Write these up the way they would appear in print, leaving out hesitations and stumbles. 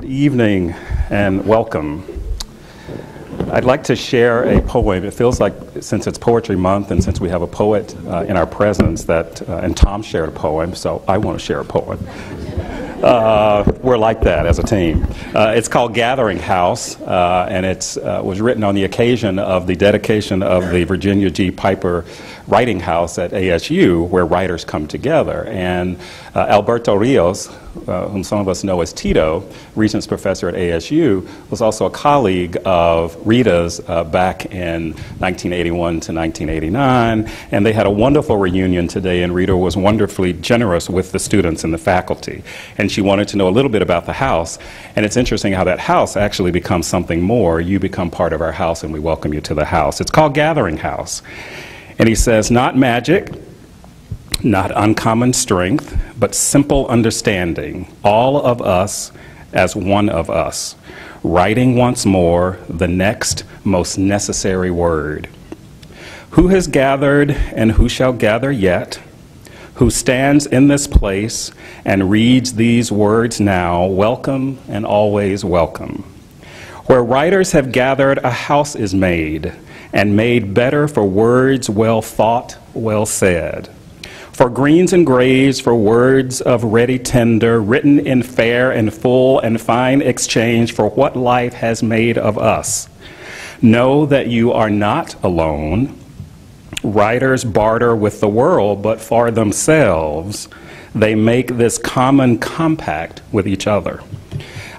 evening and welcome. I'd like to share a poem. It feels like, since it's Poetry Month and since we have a poet in our presence, that, and Tom shared a poem, so I want to share a poem. We're like that as a team. It's called Gathering House, and it was written on the occasion of the dedication of the Virginia G. Piper Writing House at ASU, where writers come together. And Alberto Rios, whom some of us know as Tito, Regents Professor at ASU, was also a colleague of Rita's back in 1981 to 1989, and they had a wonderful reunion today, and Rita was wonderfully generous with the students and the faculty. And she wanted to know a little bit about the house, and it's interesting how that house actually becomes something more. You become part of our house, and we welcome you to the house. It's called Gathering House. And he says, not magic, not uncommon strength, but simple understanding, all of us as one of us, writing once more the next most necessary word. Who has gathered and who shall gather yet? Who stands in this place and reads these words now, welcome and always welcome. Where writers have gathered, a house is made, and made better for words well thought, well said. For greens and grays, for words of ready tender, written in fair and full and fine exchange for what life has made of us. Know that you are not alone. Writers barter with the world, but for themselves, they make this common compact with each other.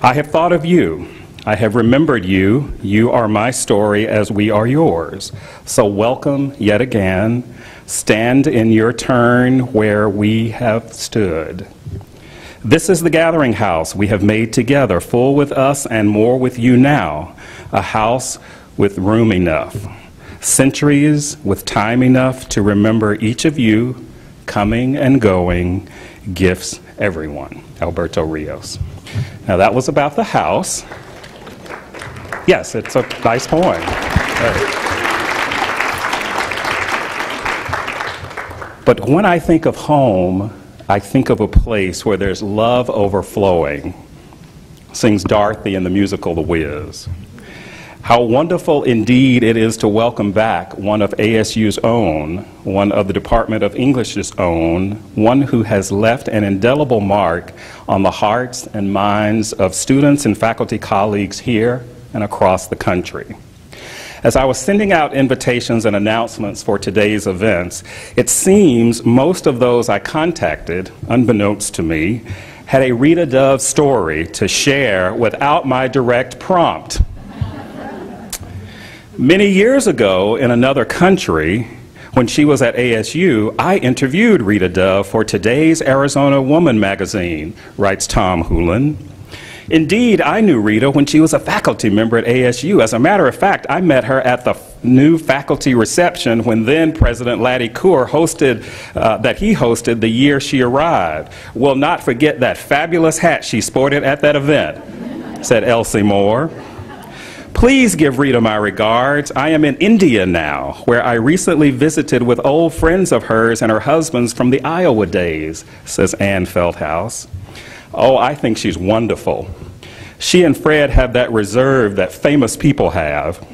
I have thought of you. I have remembered you. You are my story as we are yours. So welcome yet again. Stand in your turn where we have stood. This is the gathering house we have made together, full with us and more with you now. A house with room enough. Centuries with time enough to remember each of you, coming and going, gifts everyone. Alberto Rios. Now that was about the house. Yes, it's a nice poem. But when I think of home, I think of a place where there's love overflowing, sings Dorothy in the musical The Wiz. How wonderful indeed it is to welcome back one of ASU's own, one of the Department of English's own, one who has left an indelible mark on the hearts and minds of students and faculty colleagues here and across the country. As I was sending out invitations and announcements for today's events, it seems most of those I contacted, unbeknownst to me, had a Rita Dove story to share without my direct prompt. Many years ago in another country, when she was at ASU, I interviewed Rita Dove for today's Arizona Woman magazine, writes Tom Houlihan. Indeed, I knew Rita when she was a faculty member at ASU. As a matter of fact, I met her at the new faculty reception when then President Laddie Coor hosted the year she arrived. Will not forget that fabulous hat she sported at that event, said Elsie Moore. Please give Rita my regards. I am in India now, where I recently visited with old friends of hers and her husband's from the Iowa days, says Ann Feldhaus. Oh, I think she's wonderful. She and Fred have that reserve that famous people have.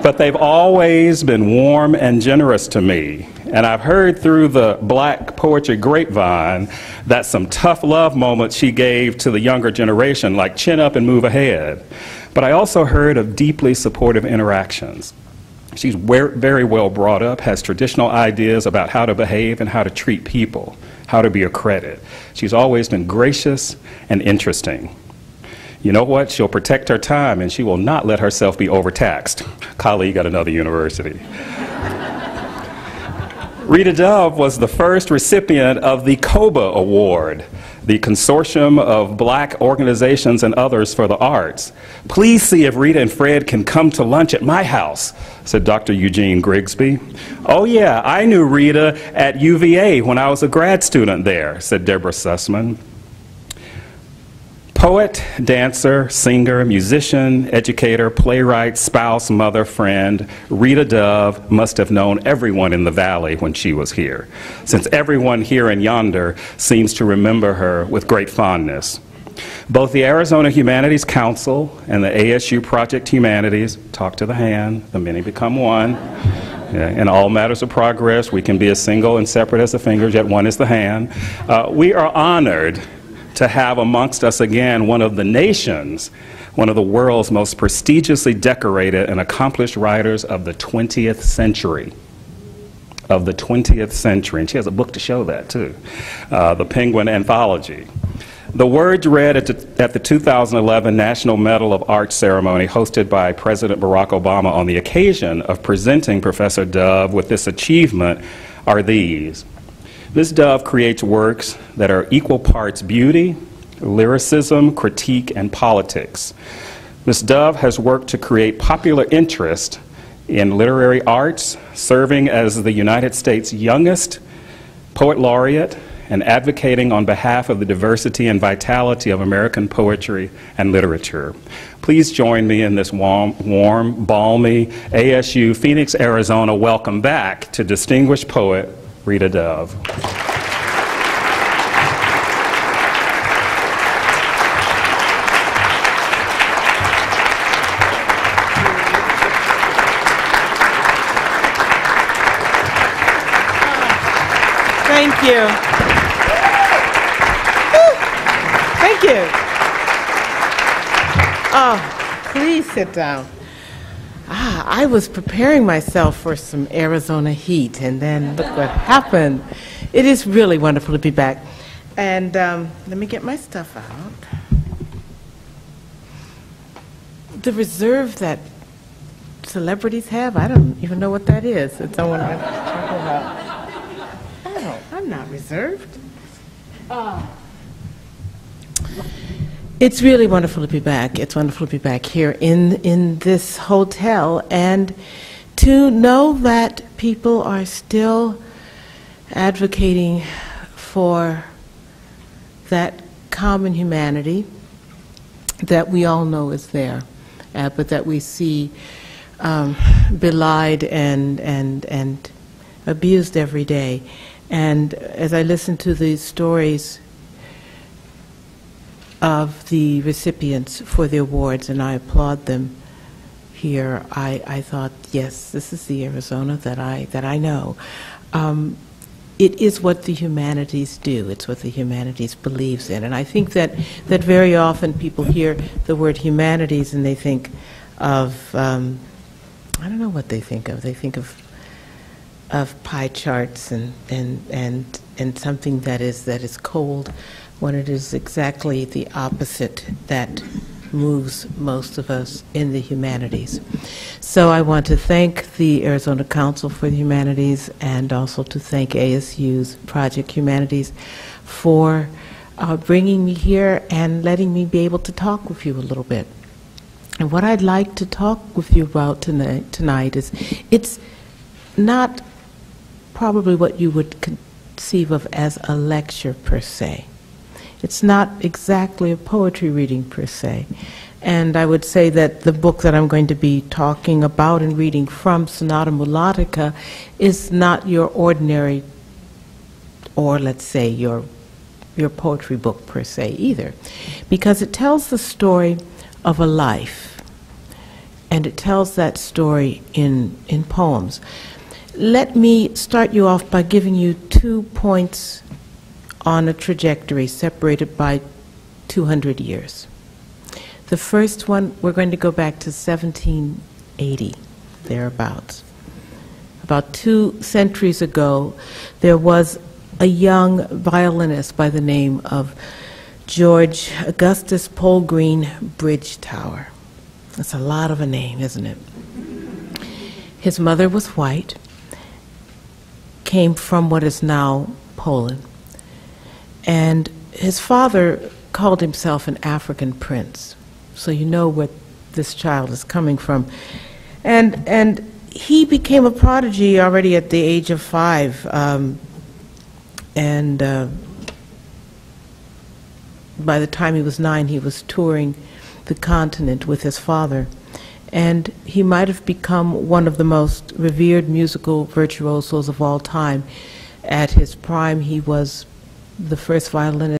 But they've always been warm and generous to me. And I've heard through the black poetry grapevine that some tough love moments she gave to the younger generation, like chin up and move ahead. But I also heard of deeply supportive interactions. She's very well brought up, has traditional ideas about how to behave and how to treat people, how to be a credit. She's always been gracious and interesting. You know what? She'll protect her time and she will not let herself be overtaxed. Colleague at another university. Rita Dove was the first recipient of the COBA Award, the Consortium of Black Organizations and Others for the Arts. Please see if Rita and Fred can come to lunch at my house, said Dr. Eugene Grigsby. Oh yeah, I knew Rita at UVA when I was a grad student there, said Deborah Sussman. Poet, dancer, singer, musician, educator, playwright, spouse, mother, friend, Rita Dove must have known everyone in the Valley when she was here, since everyone here and yonder seems to remember her with great fondness. Both the Arizona Humanities Council and the ASU Project Humanities, talk to the hand, the many become one. Yeah, in all matters of progress, we can be as single and separate as the fingers, yet one is the hand. We are honored to have amongst us again one of the nation's, one of the world's most prestigiously decorated and accomplished writers of the 20th century. Of the 20th century, and she has a book to show that too, the Penguin Anthology. The words read at the 2011 National Medal of Arts ceremony hosted by President Barack Obama on the occasion of presenting Professor Dove with this achievement are these. Ms. Dove creates works that are equal parts beauty, lyricism, critique, and politics. Ms. Dove has worked to create popular interest in literary arts, serving as the United States' youngest poet laureate and advocating on behalf of the diversity and vitality of American poetry and literature. Please join me in this warm, balmy ASU Phoenix, Arizona welcome back to distinguished poet Rita Dove. Thank you. Thank you. Oh, please sit down. I was preparing myself for some Arizona heat, and then look what happened. It is really wonderful to be back. And let me get my stuff out. The reserve that celebrities have, I don't even know what that is. It's someone I'm talking about. Oh, I'm not reserved. It's really wonderful to be back. It's wonderful to be back here in this hotel and to know that people are still advocating for that common humanity that we all know is there, but that we see belied and abused every day. And as I listen to these stories of the recipients for the awards, and I applaud them here, I thought, yes, this is the Arizona that I know. It is what the humanities do. It's what the humanities believes in. And I think that very often people hear the word humanities and they think of, I don't know what they think of. They think of pie charts and something that is cold, when it is exactly the opposite that moves most of us in the humanities. So I want to thank the Arizona Council for the Humanities and also to thank ASU's Project Humanities for bringing me here and letting me be able to talk with you a little bit. And what I'd like to talk with you about tonight is, it's not probably what you would conceive of as a lecture per se. It's not exactly a poetry reading per se. And I would say that the book that I'm going to be talking about and reading from, Sonata Mulattica, is not your ordinary, or let's say your poetry book per se either, because it tells the story of a life, and it tells that story in poems. Let me start you off by giving you 2 points on a trajectory separated by 200 years. The first one, we're going to go back to 1780, thereabouts. About 2 centuries ago, there was a young violinist by the name of George Augustus Polgreen Bridgetower. That's a lot of a name, isn't it? His mother was white, came from what is now Poland. And his father called himself an African prince. So you know where this child is coming from. And he became a prodigy already at the age of 5. By the time he was 9, he was touring the continent with his father. And he might have become one of the most revered musical virtuosos of all time. At his prime, he was the first violinist